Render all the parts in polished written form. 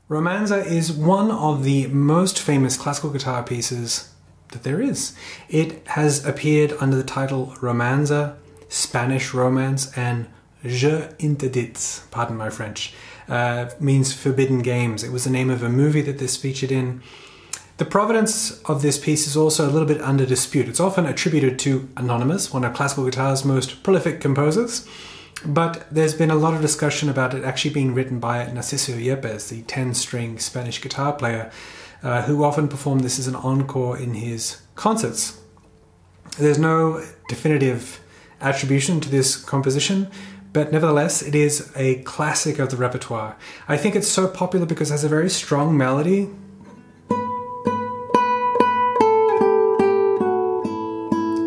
Romanza is one of the most famous classical guitar pieces that there is. It has appeared under the title Romanza, Spanish Romance, and Jeux Interdits, pardon my French, means forbidden games. It was the name of a movie that this featured in. The provenance of this piece is also a little bit under dispute. It's often attributed to Anonymous, one of classical guitar's most prolific composers, but there's been a lot of discussion about it actually being written by Narciso Yepes, the 10-string Spanish guitar player, who often performed this as an encore in his concerts. There's no definitive attribution to this composition, but nevertheless, it is a classic of the repertoire. I think it's so popular because it has a very strong melody.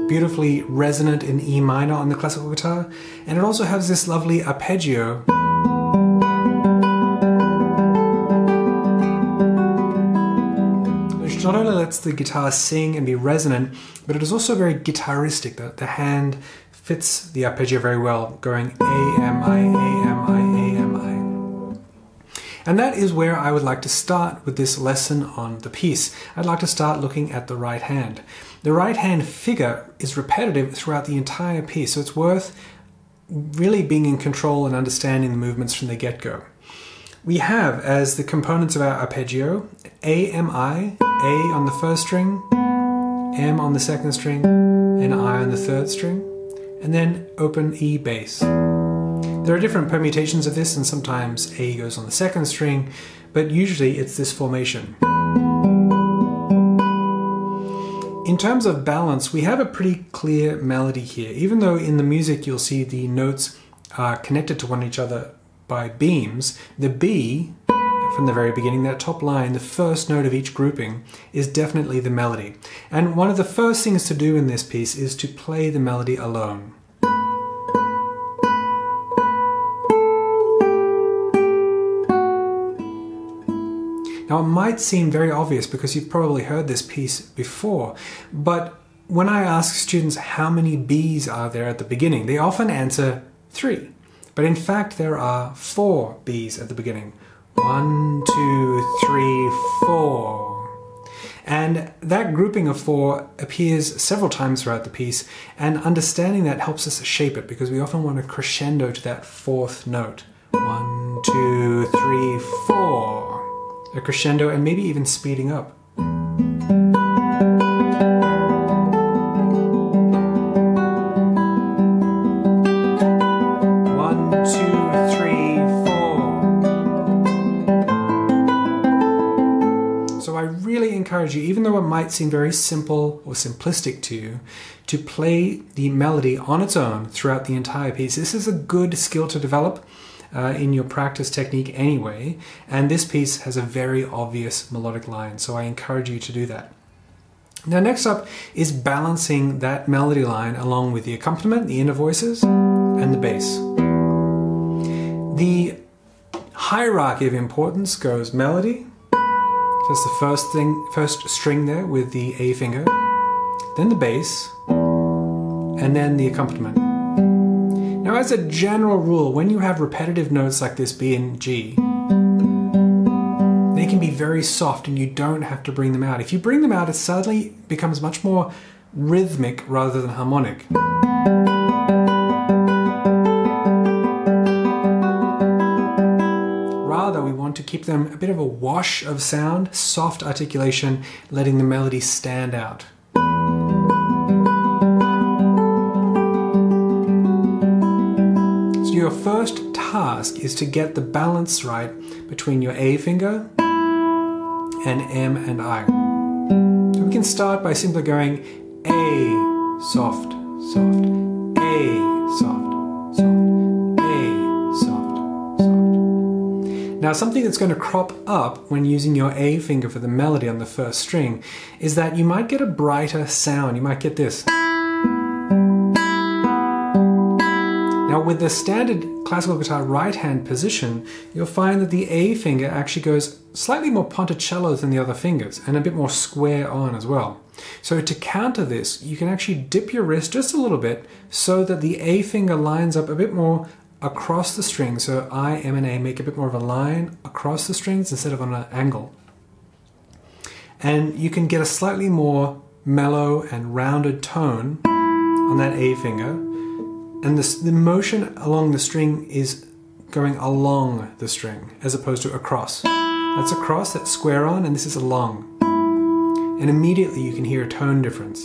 Beautifully resonant in E minor on the classical guitar, and it also has this lovely arpeggio. Which not only lets the guitar sing and be resonant, but it is also very guitaristic. The hand fits the arpeggio very well, going A, M, I, A, M, I, A, M, I. And that is where I would like to start with this lesson on the piece. I'd like to start looking at the right hand. The right hand figure is repetitive throughout the entire piece, so it's worth really being in control and understanding the movements from the get-go. We have, as the components of our arpeggio, A, M, I, A on the first string, M on the second string, and I on the third string, and then open E bass. There are different permutations of this, and sometimes A goes on the second string, but usually it's this formation. In terms of balance, we have a pretty clear melody here. Even though in the music you'll see the notes are connected to one another by beams, the B, from the very beginning, that top line, the first note of each grouping, is definitely the melody. And one of the first things to do in this piece is to play the melody alone. Now, it might seem very obvious because you've probably heard this piece before, but when I ask students how many Bs are there at the beginning, they often answer 3. But in fact, there are 4 Bs at the beginning. 1, 2, 3, 4. And that grouping of 4 appears several times throughout the piece, and understanding that helps us shape it because we often want to crescendo to that 4th note. 1, 2, 3, 4. A crescendo, and maybe even speeding up. 1, 2, 3, 4. So I really encourage you, even though it might seem very simple or simplistic to you, to play the melody on its own throughout the entire piece. This is a good skill to develop in your practice technique anyway, and this piece has a very obvious melodic line, so I encourage you to do that. Now next up is balancing that melody line along with the accompaniment, the inner voices, and the bass. The hierarchy of importance goes melody, just the first string there with the A finger, then the bass, and then the accompaniment. Now, as a general rule, when you have repetitive notes like this B and G, they can be very soft and you don't have to bring them out. If you bring them out, it suddenly becomes much more rhythmic rather than harmonic. Rather, we want to keep them a bit of a wash of sound, soft articulation, letting the melody stand out. Your first task is to get the balance right between your A finger and M and I. So we can start by simply going A, soft, soft, A, soft, soft, A, soft, soft. Now something that's going to crop up when using your A finger for the melody on the first string is that you might get a brighter sound. You might get this. Now with the standard classical guitar right hand position, you'll find that the A finger actually goes slightly more ponticello than the other fingers and a bit more square on as well. So to counter this, you can actually dip your wrist just a little bit so that the A finger lines up a bit more across the string. So I, M, and A make a bit more of a line across the strings instead of on an angle. And you can get a slightly more mellow and rounded tone on that A finger. And the motion along the string is going along the string as opposed to across. That's across, that's square on, and this is along. And immediately you can hear a tone difference.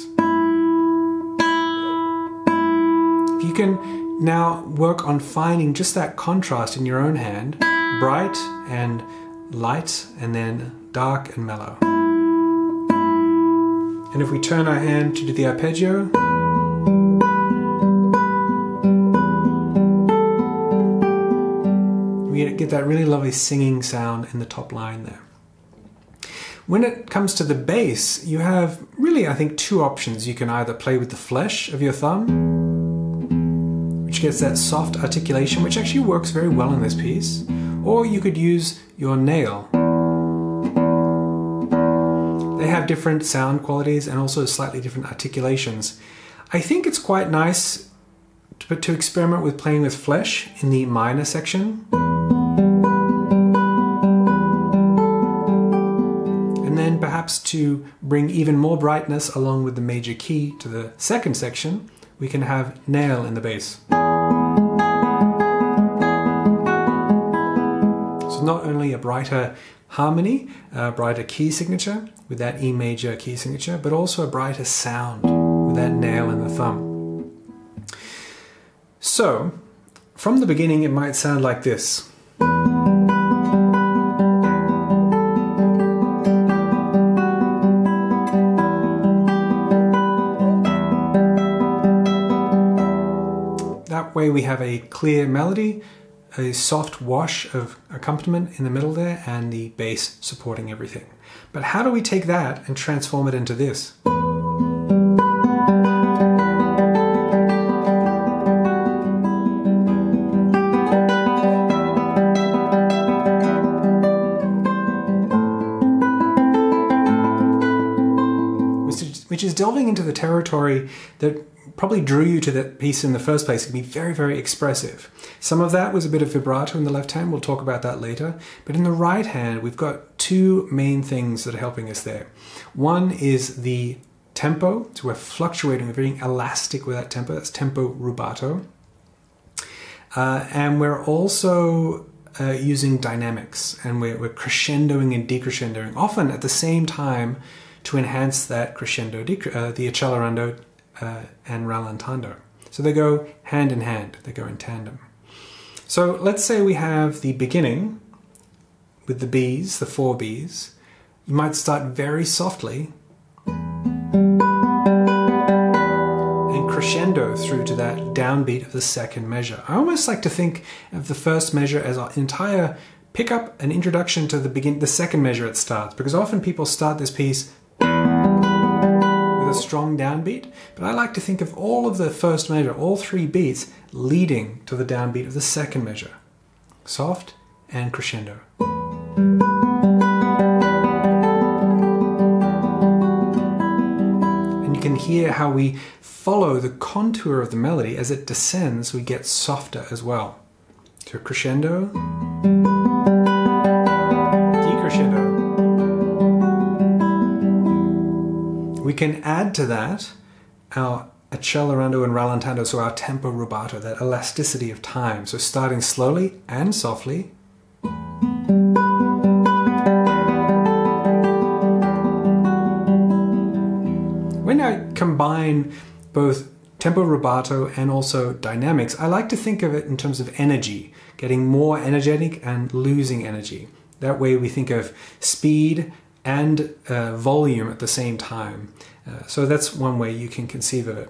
If you can now work on finding just that contrast in your own hand, bright and light, and then dark and mellow. And if we turn our hand to do the arpeggio, we get that really lovely singing sound in the top line there. When it comes to the bass, you have really, I think, two options. You can either play with the flesh of your thumb, which gets that soft articulation, which actually works very well in this piece, or you could use your nail. They have different sound qualities and also slightly different articulations. I think it's quite nice to experiment with playing with flesh in the minor section. And then perhaps to bring even more brightness along with the major key to the second section, we can have nail in the bass. So not only a brighter harmony, a brighter key signature with that E major key signature, but also a brighter sound with that nail in the thumb. So, from the beginning it might sound like this. That way we have a clear melody, a soft wash of accompaniment in the middle there, and the bass supporting everything. But how do we take that and transform it into this? Which is delving into the territory that probably drew you to that piece in the first place. It can be very, very expressive. Some of that was a bit of vibrato in the left hand. We'll talk about that later. But in the right hand, we've got two main things that are helping us there. One is the tempo. So we're fluctuating, we're being elastic with that tempo. That's tempo rubato. And we're also using dynamics. And we're crescendoing and decrescendoing, often at the same time, to enhance that crescendo, the accelerando and rallentando. So they go hand in hand, they go in tandem. So let's say we have the beginning with the Bs, the 4 Bs. You might start very softly and crescendo through to that downbeat of the second measure. I almost like to think of the first measure as an entire pickup, an introduction to the second measure it starts, because often people start this piece with a strong downbeat, but I like to think of all of the first measure, all 3 beats, leading to the downbeat of the second measure. Soft and crescendo. And you can hear how we follow the contour of the melody as it descends, we get softer as well. So crescendo, decrescendo. We can add to that our accelerando and rallentando, so our tempo rubato, that elasticity of time. So starting slowly and softly. When I combine both tempo rubato and also dynamics, I like to think of it in terms of energy, getting more energetic and losing energy. That way we think of speed and volume at the same time. So that's one way you can conceive of it.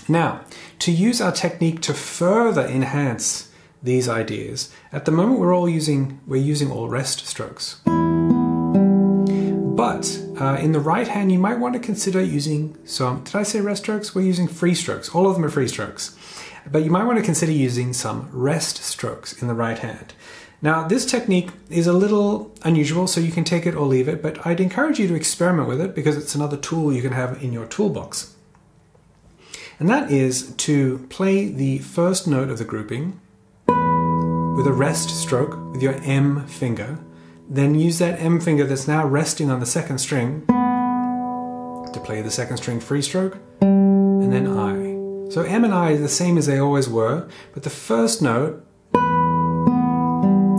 Now, to use our technique to further enhance these ideas, at the moment we're using all rest strokes. But in the right hand you might want to consider using some, did I say rest strokes? We're using free strokes. All of them are free strokes. But you might want to consider using some rest strokes in the right hand. Now, this technique is a little unusual, so you can take it or leave it, but I'd encourage you to experiment with it because it's another tool you can have in your toolbox. And that is to play the first note of the grouping with a rest stroke with your M finger, then use that M finger that's now resting on the second string to play the second string free stroke, and then I. So M and I are the same as they always were, but the first note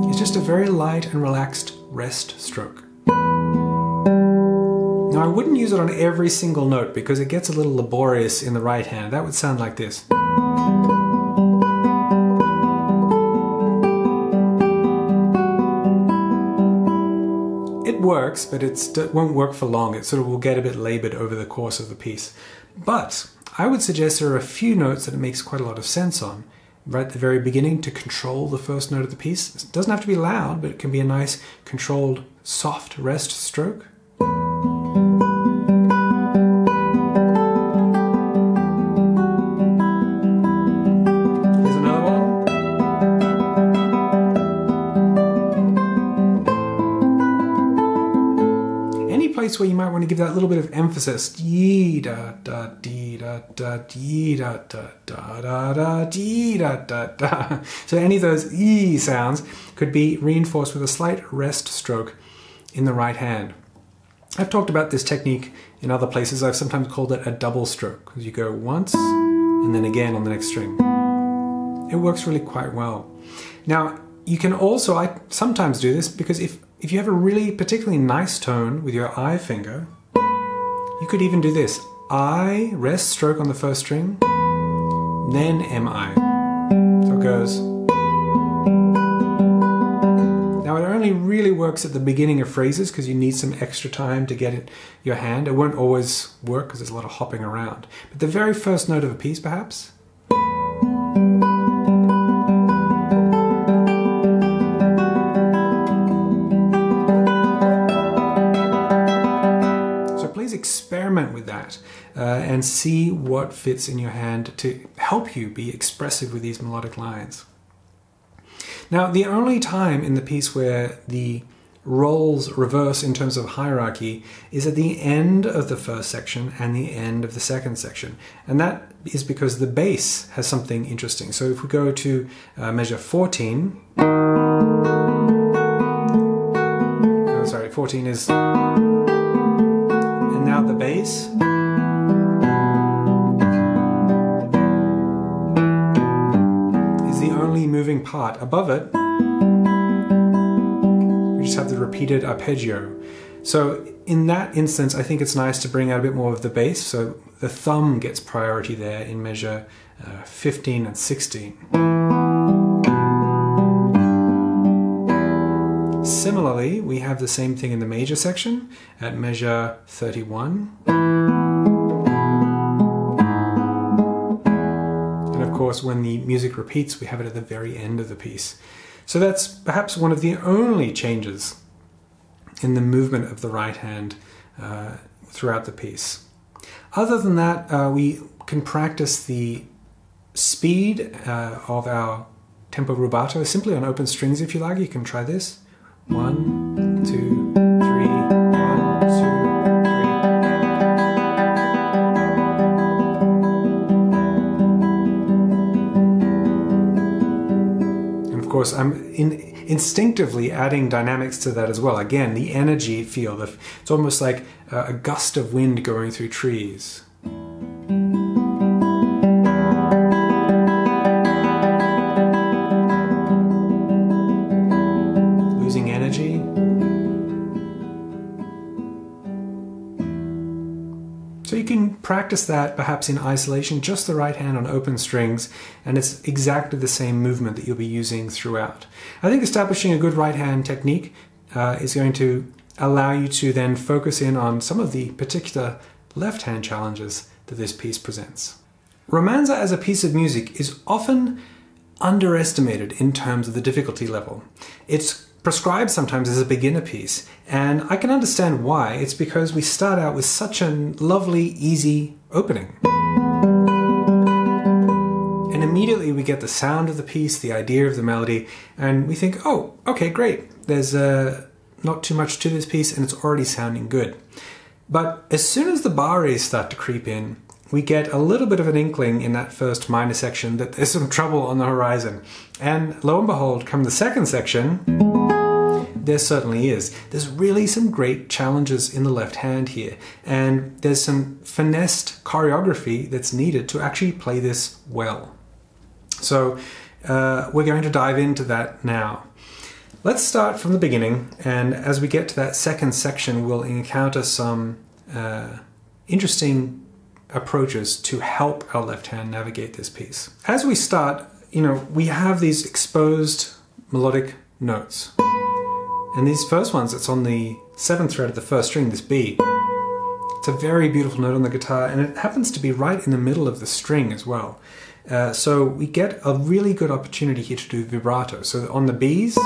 is just a very light and relaxed rest stroke. Now I wouldn't use it on every single note because it gets a little laborious in the right hand. That would sound like this. It works, but it won't work for long. It sort of will get a bit labored over the course of the piece. But I would suggest there are a few notes that it makes quite a lot of sense on. Right at the very beginning to control the first note of the piece. It doesn't have to be loud, but it can be a nice, controlled, soft rest stroke. Here's another one. Any place where you might want to give that little bit of emphasis. Dee da da dee da da dee da da da da da dee da da da. So any of those E sounds could be reinforced with a slight rest stroke in the right hand. I've talked about this technique in other places. I've sometimes called it a double stroke, because you go once and then again on the next string. It works really quite well. Now, you can also, I sometimes do this because if you have a really particularly nice tone with your I finger, you could even do this. I, rest stroke on the first string, then MI. So it goes. Now it only really works at the beginning of phrases because you need some extra time to get it your hand. It won't always work because there's a lot of hopping around. But the very first note of a piece, perhaps. Experiment with that and see what fits in your hand to help you be expressive with these melodic lines. Now, the only time in the piece where the roles reverse in terms of hierarchy is at the end of the first section and the end of the second section. And that is because the bass has something interesting. So if we go to measure 14, 14 is, and now the bass. Moving part. Above it, we just have the repeated arpeggio. So in that instance, I think it's nice to bring out a bit more of the bass, so the thumb gets priority there in measure 15 and 16. Similarly, we have the same thing in the major section at measure 31. Of course, when the music repeats, we have it at the very end of the piece. So that's perhaps one of the only changes in the movement of the right hand throughout the piece. Other than that, we can practice the speed of our tempo rubato simply on open strings if you like. You can try this. 1, 2, 3, 1, 2. Of course, I'm instinctively adding dynamics to that as well. Again, the energy feel. It's almost like a gust of wind going through trees. Losing energy. So you can practice that perhaps in isolation, just the right hand on open strings, and it's exactly the same movement that you'll be using throughout. I think establishing a good right hand technique is going to allow you to then focus in on some of the particular left hand challenges that this piece presents. Romanza as a piece of music is often underestimated in terms of the difficulty level. It's prescribed sometimes as a beginner piece, and I can understand why. It's because we start out with such a lovely, easy opening. And immediately we get the sound of the piece, the idea of the melody, and we think, oh, okay, great. There's not too much to this piece and it's already sounding good. But as soon as the barres start to creep in, we get a little bit of an inkling in that first minor section that there's some trouble on the horizon. And lo and behold, come the second section, there certainly is. There's really some great challenges in the left hand here, and there's some finessed choreography that's needed to actually play this well. So we're going to dive into that now. Let's start from the beginning, and as we get to that second section, we'll encounter some interesting approaches to help our left hand navigate this piece. As we start, we have these exposed melodic notes. And these first ones, it's on the 7th fret of the first string, this B. It's a very beautiful note on the guitar, and it happens to be right in the middle of the string as well. So we get a really good opportunity here to do vibrato. So on the Bs,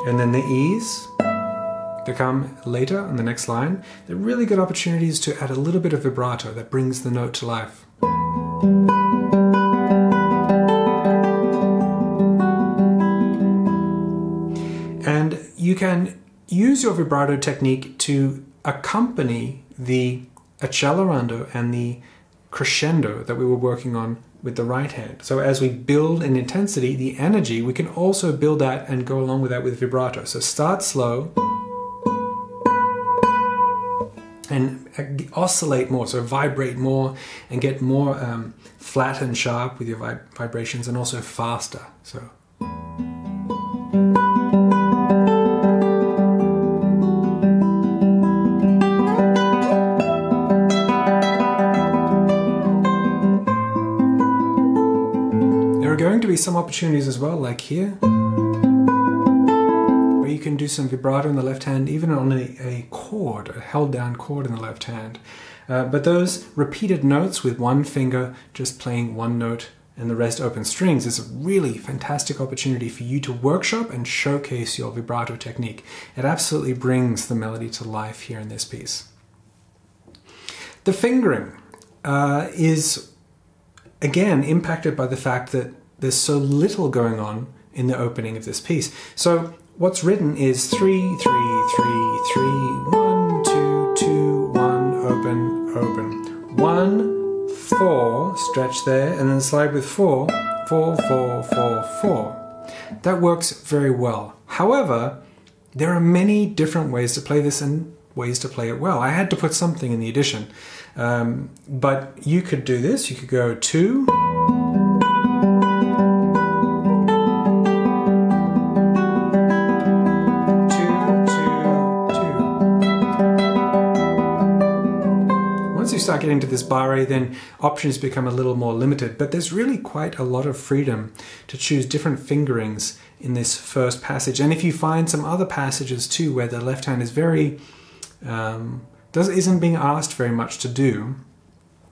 and then the E's, that come later on the next line, they're really good opportunities to add a little bit of vibrato that brings the note to life. And you can use your vibrato technique to accompany the accelerando and the crescendo that we were working on with the right hand. So as we build in intensity, the energy, we can also build that and go along with that with vibrato. So start slow and oscillate more, so vibrate more and get more flat and sharp with your vibrations, and also faster. So. There are going to be some opportunities as well, like here, where you can do some vibrato in the left hand, even on a chord, a held down chord in the left hand. But those repeated notes with one finger just playing one note and the rest open strings is a really fantastic opportunity for you to workshop and showcase your vibrato technique. It absolutely brings the melody to life here in this piece. The fingering is again impacted by the fact that there's so little going on in the opening of this piece. So what's written is 3, 3, 3, 3, 1, 2, 2, 1, open, open. 1, 4, stretch there, and then slide with 4, 4, 4, 4, 4. That works very well. However, there are many different ways to play this and ways to play it well. I had to put something in the addition. But you could do this. You could go 2, 2, 2, 2. Once you start getting to this barre, then options become a little more limited, but there's really quite a lot of freedom to choose different fingerings in this first passage. And if you find some other passages too where the left hand is very isn't being asked very much to do,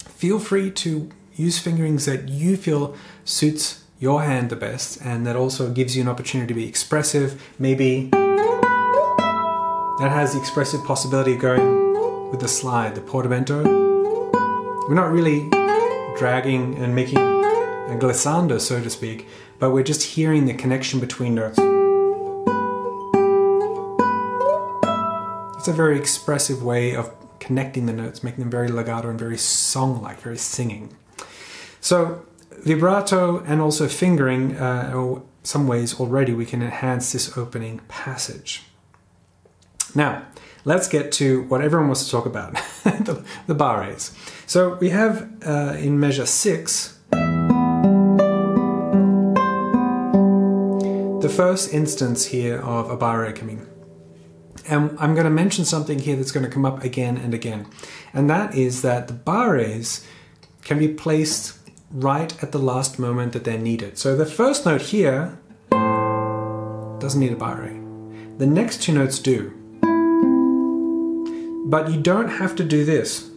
feel free to use fingerings that you feel suits your hand the best, and that also gives you an opportunity to be expressive. Maybe that has the expressive possibility of going with the slide, the portamento. We're not really dragging and making a glissando, so to speak, but we're just hearing the connection between notes. It's a very expressive way of connecting the notes, making them very legato and very song-like, very singing. So vibrato and also fingering, or some ways already we can enhance this opening passage. Now, let's get to what everyone wants to talk about, the barres. So we have in measure 6, the first instance here of a barre coming. And I'm going to mention something here that's going to come up again and again. And that is that the barres can be placed right at the last moment that they're needed. So the first note here doesn't need a barre. The next two notes do. But you don't have to do this.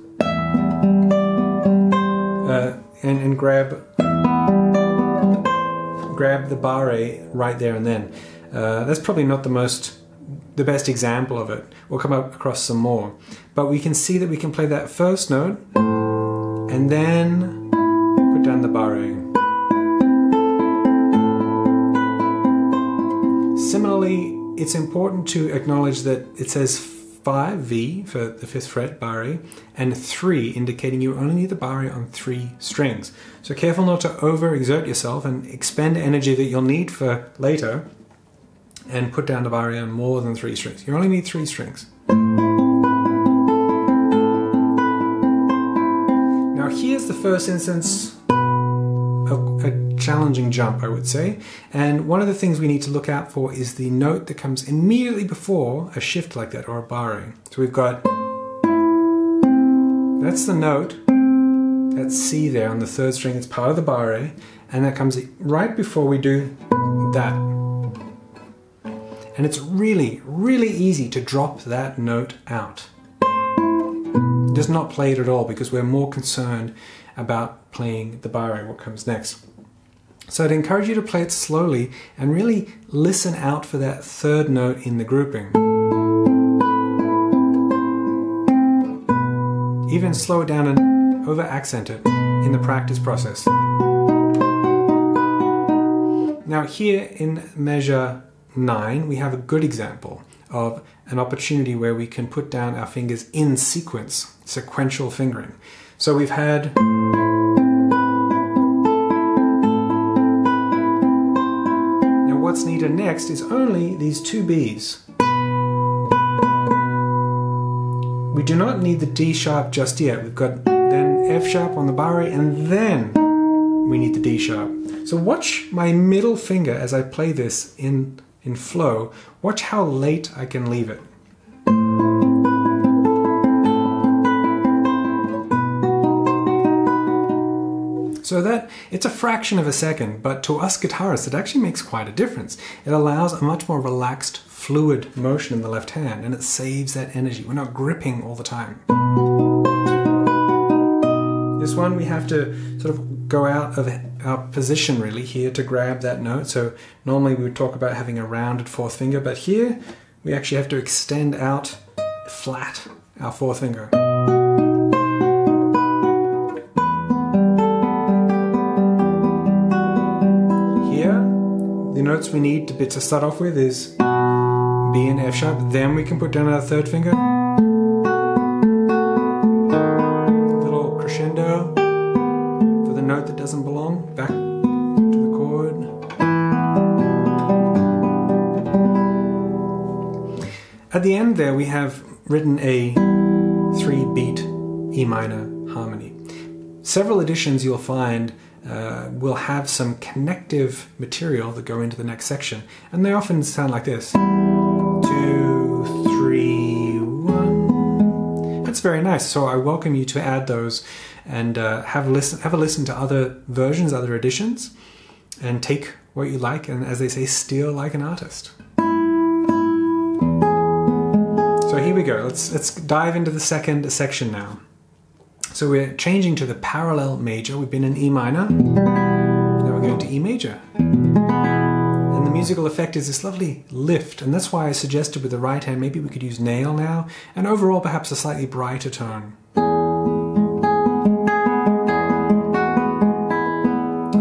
And grab the barre right there and then. That's probably not the best example of it. We'll come up across some more. But we can see that we can play that first note and then put down the barre. Similarly, it's important to acknowledge that it says 5, V, for the 5th fret, barre, and 3, indicating you only need the barre on 3 strings. So careful not to overexert yourself and expend energy that you'll need for later and put down the barre on more than 3 strings. You only need 3 strings. Now here's the first instance of a challenging jump, I would say, and one of the things we need to look out for is the note that comes immediately before a shift like that, or a barre. So we've got, that's the note, that's C there on the 3rd string, it's part of the barre, and that comes right before we do that. And it's really, really easy to drop that note out. Just not play it at all, because we're more concerned about playing the barre, what comes next. So I'd encourage you to play it slowly and really listen out for that 3rd note in the grouping. Even slow it down and over-accent it in the practice process. Now here in measure 9, we have a good example of an opportunity where we can put down our fingers in sequence, sequential fingering. So we've had what's needed next is only these 2 Bs. We do not need the D sharp just yet. We've got then F sharp on the barre, and then we need the D sharp. So watch my middle finger as I play this in flow. Watch how late I can leave it. So that, it's a fraction of a second, but to us guitarists it actually makes quite a difference. It allows a much more relaxed, fluid motion in the left hand, and it saves that energy. We're not gripping all the time. This one we have to sort of go out of our position really here to grab that note. So normally we would talk about having a rounded 4th finger, but here we actually have to extend out flat our 4th finger. The notes we need to start off with is B and F sharp, then we can put down our 3rd finger. A little crescendo for the note that doesn't belong, back to the chord. At the end there we have written a 3-beat E minor harmony. Several editions you'll find will have some connective material that go into the next section, and they often sound like this. 2, 3, 1. That's very nice, so I welcome you to add those and have a listen to other versions, other editions, and take what you like, and as they say, steal like an artist. So here we go, let's dive into the second section now. So we're changing to the parallel major. We've been in E minor, now we're going to E major. And the musical effect is this lovely lift, and that's why I suggested with the right hand maybe we could use nail now, and overall perhaps a slightly brighter tone.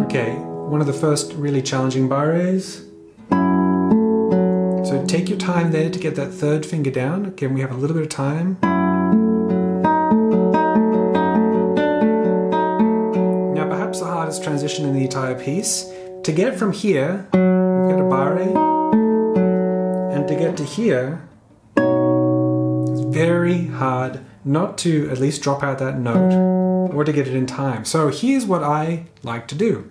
Okay, one of the first really challenging barres. So take your time there to get that 3rd finger down. Again, we have a little bit of time. The hardest transition in the entire piece. To get from here, we've got a barre, and to get to here, it's very hard not to at least drop out that note or to get it in time. So here's what I like to do.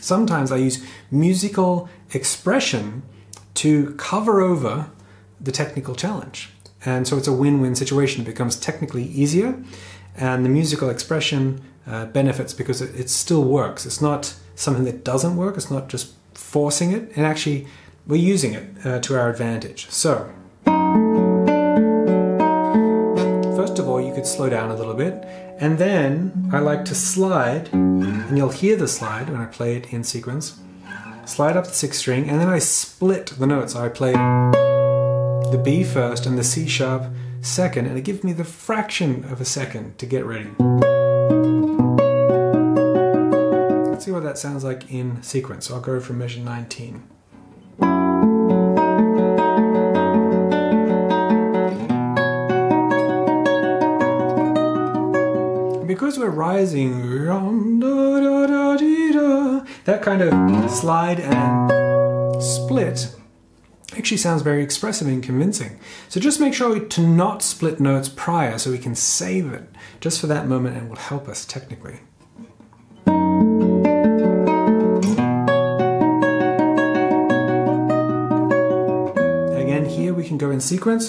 Sometimes I use musical expression to cover over the technical challenge. And so it's a win-win situation. It becomes technically easier, and the musical expression benefits because it still works. It's not something that doesn't work. It's not just forcing it, and actually we're using it to our advantage. So first of all, you could slow down a little bit, and then I like to slide, and you'll hear the slide when I play it in sequence. Slide up the 6th string, and then I split the notes. I play the B first and the C sharp second, and it gives me the fraction of a second to get ready. Let's see what that sounds like in sequence. So I'll go from measure 19. because we're rising, that kind of slide and split actually sounds very expressive and convincing. So just make sure to not split notes prior so we can save it just for that moment and will help us technically. Again, here we can go in sequence.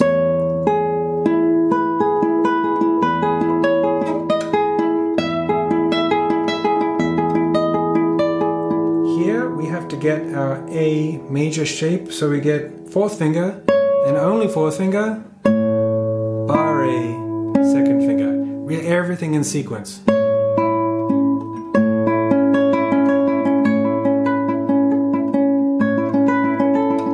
To get our A major shape, so we get fourth finger and only fourth finger, bar A, second finger, everything in sequence.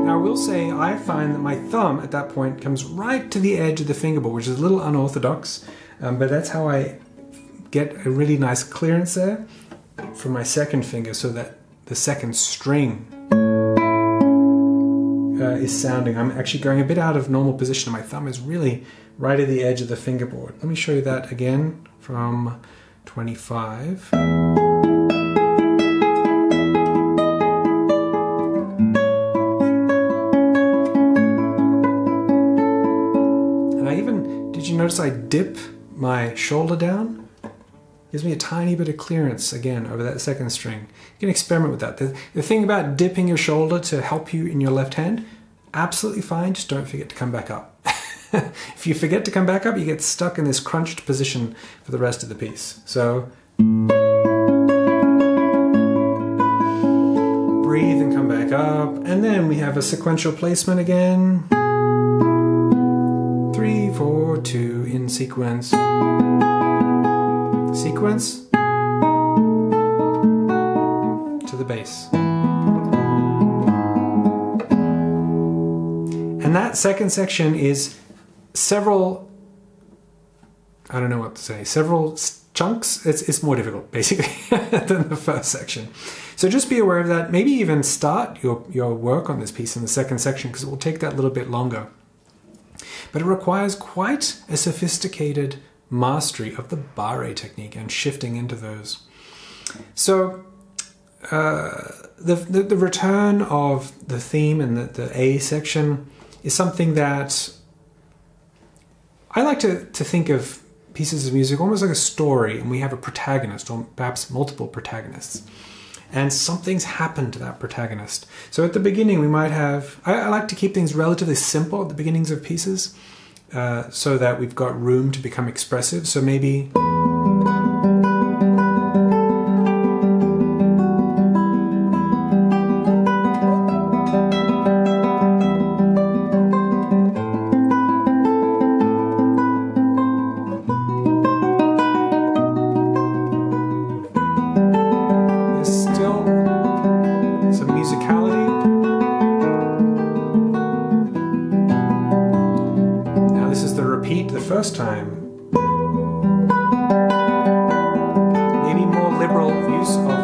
Now I will say I find that my thumb at that point comes right to the edge of the fingerboard, which is a little unorthodox, but that's how I get a really nice clearance there from my second finger, so that the second string is sounding. I'm actually going a bit out of normal position. My thumb is really right at the edge of the fingerboard. Let me show you that again from 25. And I even, did you notice I dip my shoulder down? Gives me a tiny bit of clearance again over that second string. You can experiment with that. The thing about dipping your shoulder to help you in your left hand, absolutely fine, just don't forget to come back up. If you forget to come back up, you get stuck in this crunched position for the rest of the piece. So breathe and come back up, and then we have a sequential placement again. 3, 4, 2 in sequence. Sequence to the bass. And that second section is several, I don't know what to say, several chunks. It's more difficult basically than the first section. So just be aware of that. Maybe even start your work on this piece in the second section, because it will take that little bit longer. But it requires quite a sophisticated mastery of the barre technique and shifting into those. So the return of the theme and the A section is something that I like to think of pieces of music almost like a story, and we have a protagonist or perhaps multiple protagonists, and something's happened to that protagonist. So at the beginning we might have, I like to keep things relatively simple at the beginnings of pieces, so that we've got room to become expressive. So maybe there's still some musicality. The first time. Maybe more liberal use of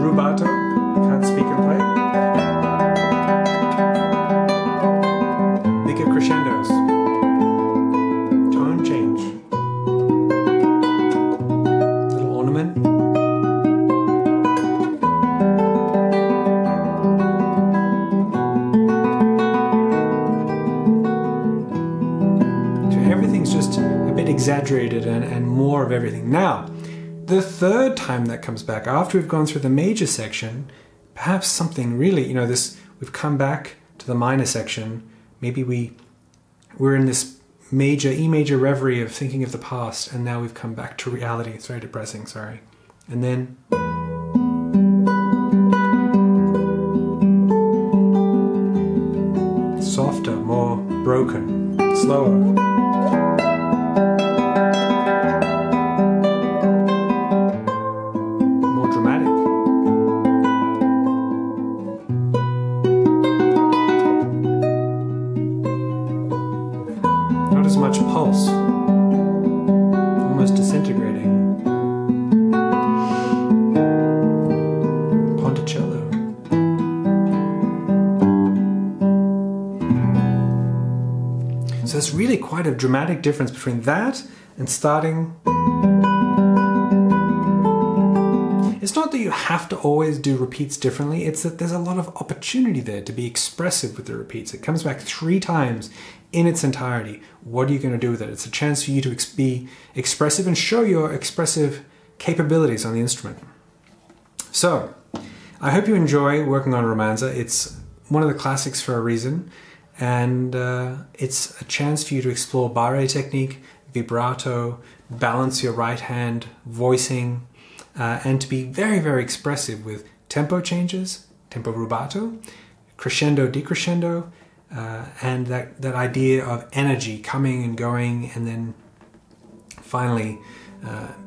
rubato, can't speak and play. Bigger crescendos. Tone change. Little ornament. Everything's just a bit exaggerated and more of everything. Now, the third time that comes back, after we've gone through the major section, perhaps something really, we've come back to the minor section. Maybe we're in this major, E major reverie of thinking of the past, and now we've come back to reality. It's very depressing, sorry. And then softer, more broken, slower. Not as much pulse, almost disintegrating. Ponticello. So there's really quite a dramatic difference between that and starting It's not that you have to always do repeats differently, it's that there's a lot of opportunity there to be expressive with the repeats. It comes back 3 times in its entirety. What are you going to do with it? It's a chance for you to be expressive and show your expressive capabilities on the instrument. So, I hope you enjoy working on Romanza. It's one of the classics for a reason, and it's a chance for you to explore barre technique, vibrato, balance your right hand, voicing, and to be very, very expressive with tempo changes, tempo rubato, crescendo, decrescendo, and that idea of energy coming and going, and then finally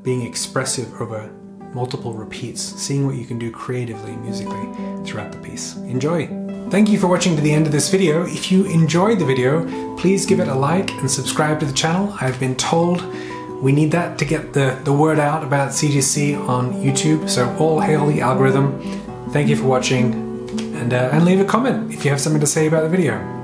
being expressive over multiple repeats, seeing what you can do creatively and musically throughout the piece. Enjoy! Thank you for watching to the end of this video. If you enjoyed the video, please give it a like and subscribe to the channel. I've been told we need that to get the word out about CGC on YouTube, so all hail the algorithm. Thank you for watching, and leave a comment if you have something to say about the video.